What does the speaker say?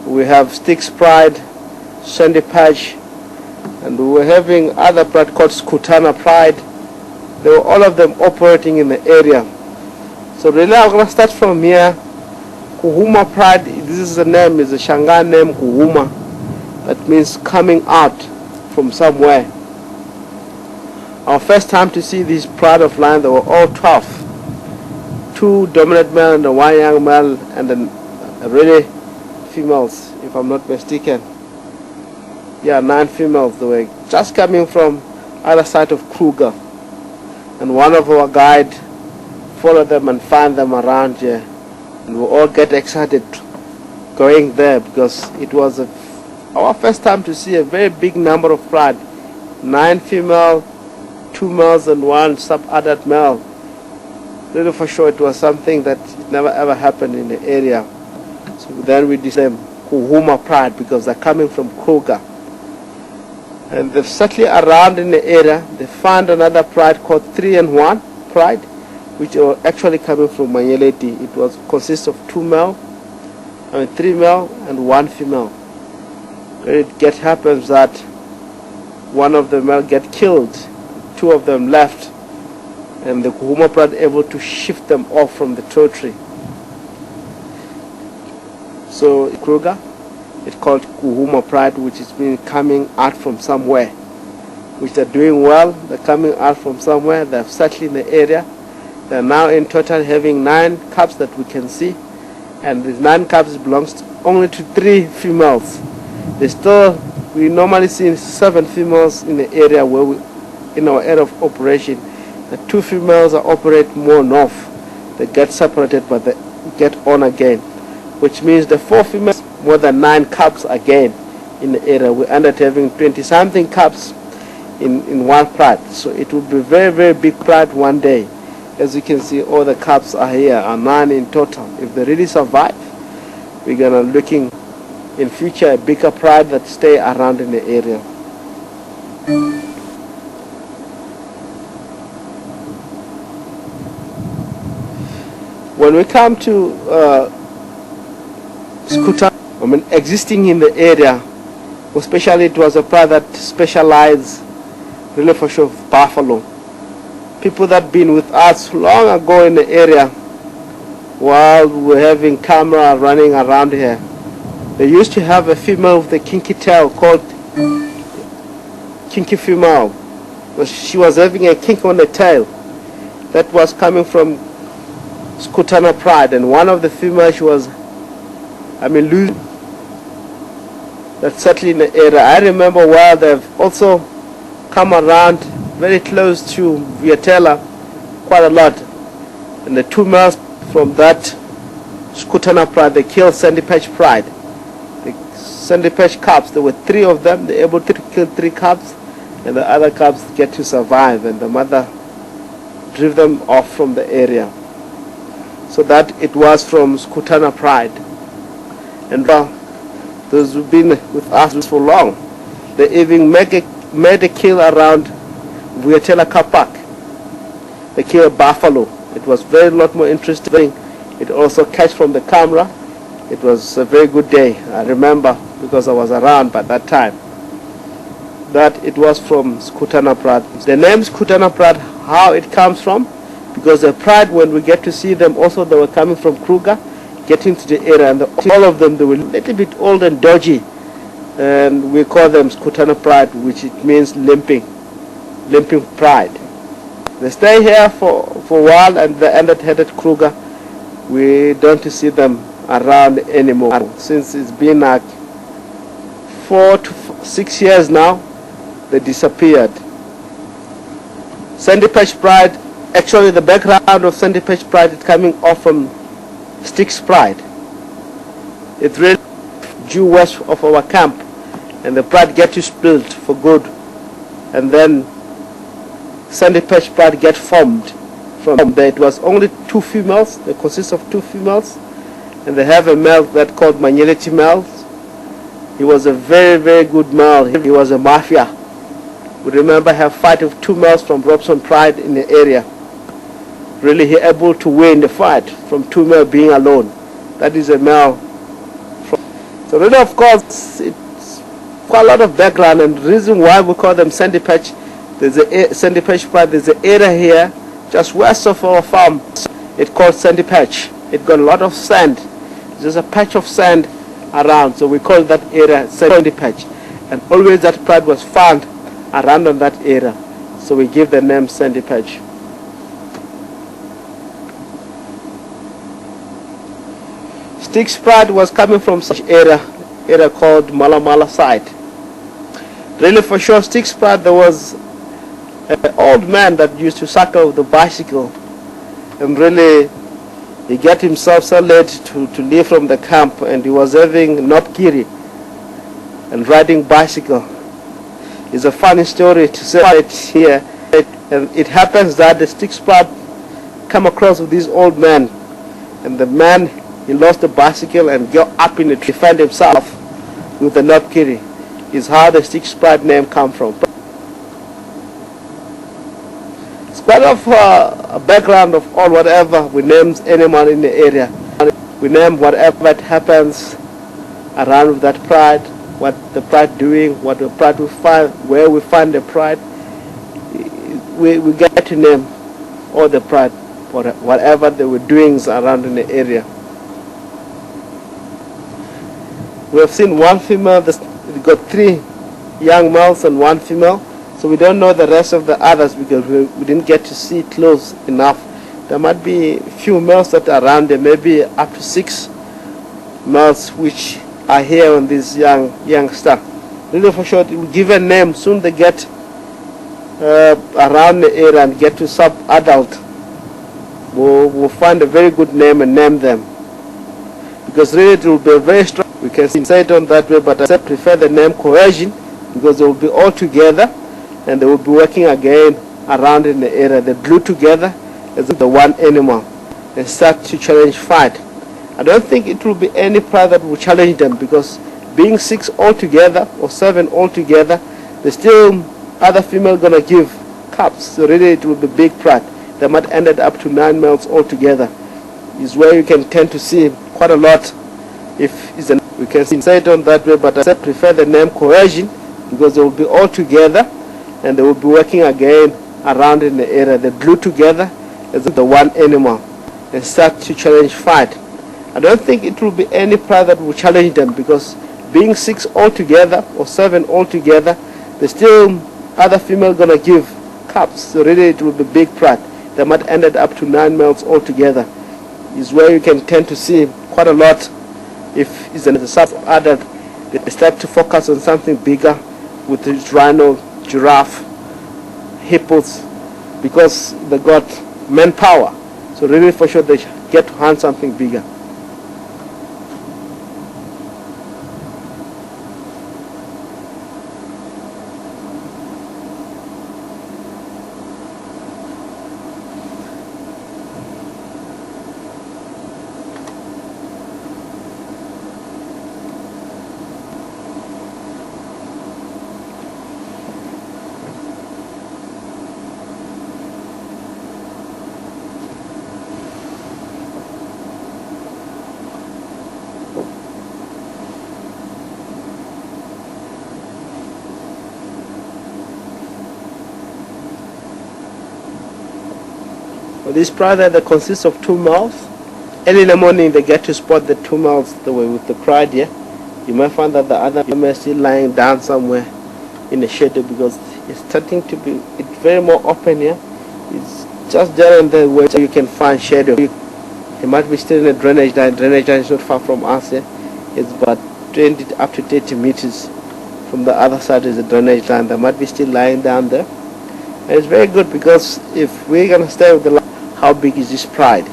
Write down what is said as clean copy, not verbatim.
We have Sticks Pride, Sandy Patch, and we were having other pride called Skutana Pride. They were all of them operating in the area. So really I'm going to start from here. Kuhuma Pride, this is the name, is a Shangaan name, Kuhuma. That means coming out from somewhere. Our first time to see this pride of lion, they were all 12. 2 dominant male and 1 young male, and then really females, if I'm not mistaken. Yeah, 9 females. They were just coming from other side of Kruger. And one of our guide followed them and find them around here. And we all get excited going there because it was our first time to see a very big number of pride. 9 female, 2 males and 1 sub-adult male. Really for sure it was something that never ever happened in the area. So then we decided Kuhuma Pride because they're coming from Kruger. And they've settled around in the area. They found another pride called 3 and 1 Pride, which were actually coming from Manyeleti. It was consists of 3 male and 1 female. It happens that one of the male get killed, 2 of them left, and the Kuhuma Pride able to shift them off from the territory. So Kruger, it's called Kuhuma Pride, which is mean coming out from somewhere, which they're doing well. They're coming out from somewhere. They've settled in the area. They're now in total having 9 cubs that we can see, and these 9 cubs belongs only to 3 females. We normally see 7 females in the area in our area of operation. The 2 females are operate more north. They get separated, but they get on again, which means the 4 females more than 9 cubs again in the area. We ended up having 20-something cubs in one pride. So it will be very, very big pride one day. As you can see, all the cubs are here, are 9 in total. If they really survive, we're gonna looking in future a bigger pride that stay around in the area. When we come to Scooter, existing in the area, especially it was a pride that specialized really for sure of buffalo. People that been with us long ago in the area while we were having camera running around here, they used to have a female with a kinky tail called kinky female. She was having a kink on the tail that was coming from Skutana Pride, and one of the females she was losing that settled in the area. I remember while they've also come around very close to Vietela quite a lot, and the 2 males from that Skutana Pride, they killed Sandy Patch Pride. The Sandy Patch cubs, there were 3 of them. They're able to kill 3 cubs, and the other cubs get to survive, and the mother drove them off from the area. So that it was from Skutana Pride. And those who've been with us for long, they even made a kill around Vietela Car Park. They killed a buffalo. It was very lot more interesting. It also catch from the camera. It was a very good day. I remember because I was around by that time. That it was from Skutana Pride. The name Skutana Pride, how it comes from, because the pride, when we get to see them, also they were coming from Kruger, getting to the area, and all of them, they were a little bit old and dodgy, and we call them Skutana Pride, which it means limping pride. They stay here for a while, and they ended headed Kruger. We don't see them around anymore since it's been like 4 to 6 years now. They disappeared. Sandy Patch Pride, actually the background of Sandy Patch Pride is coming off from Sticks Pride. It's really due west of our camp, and the pride get to split for good, and then Sandy Patch Pride get formed from there. It was only 2 females. They consist of 2 females, and they have a male that called Manyeleti male. He was a very, very good male. He was a mafia. We remember have fight with 2 males from Robson Pride in the area. Really he able to win the fight from 2 males being alone. That is a male. So really, of course, it's quite a lot of background, and the reason why we call them sandy patch, there's a sandy patch pride. There's an area here just west of our farm. It's called sandy patch. It got a lot of sand. There's a patch of sand around, so we call that area sandy patch. And always that pride was found around on that area, so we give the name sandy patch. Sticks pride was coming from such area called Mala side. Really, for sure, Sticks pride, there was an old man that used to cycle the bicycle, and really he got himself so late to leave from the camp, and he was having Nopkiri and riding bicycle. It's a funny story to say it here. And it happens that the Sticks pride come across with this old man, and the man, he lost the bicycle and got up in the tree, found himself with the Nopkiri. Is how the Sticks pride name come from. It's quite of a background of all whatever we name anyone in the area. We name whatever that happens around with that pride, what the pride doing, what the pride will find, where we find the pride. We get to name all the pride for whatever they were doing around in the area. We have seen one female. We got 3 young males and 1 female, so we don't know the rest of the others because we didn't get to see close enough. There might be a few males that are around there, maybe up to 6 males which are here on this youngster. Really, for sure, we give a name. Soon they get around the area and get to sub-adult. We'll find a very good name and name them, because really it will be very strong. We can say it on that way, but I prefer the name cohesion, because they will be all together and they will be working again around in the area. They glue together as the one animal and start to challenge fight. I don't think it will be any pride that will challenge them, because being 6 all together or 7 all together, there's still other female gonna give cubs. So really it will be big pride. They might end up to 9 males all together. Is where you can tend to see quite a lot. If it's we can say it on that way, but I prefer the name cohesion, because they will be all together and they will be working again around in the area. They glue together as the one animal and start to challenge fight. I don't think it will be any pride that will challenge them, because being 6 all together or 7 all together, there's still other female gonna give cubs. So really it will be big pride. They might end up to 9 males all together. Is where you can tend to see quite a lot. If it's a sub-adult, they start to focus on something bigger with the rhino, giraffe, hippos, because they got manpower. So really, for sure, they get to hunt something bigger. This pride that consists of 2 males. Early in the morning they get to spot the 2 males the way with the pride here. You might find that the other female is still lying down somewhere in the shadow, because it's starting to be very more open here. It's just there and there where you can find shadow. It might be still in a drainage line. Drainage line is not far from us here. It's about 20 up to 30 meters from the other side is a drainage line. They might be still lying down there. And it's very good, because if we're going to stay with the line, how big is this pride?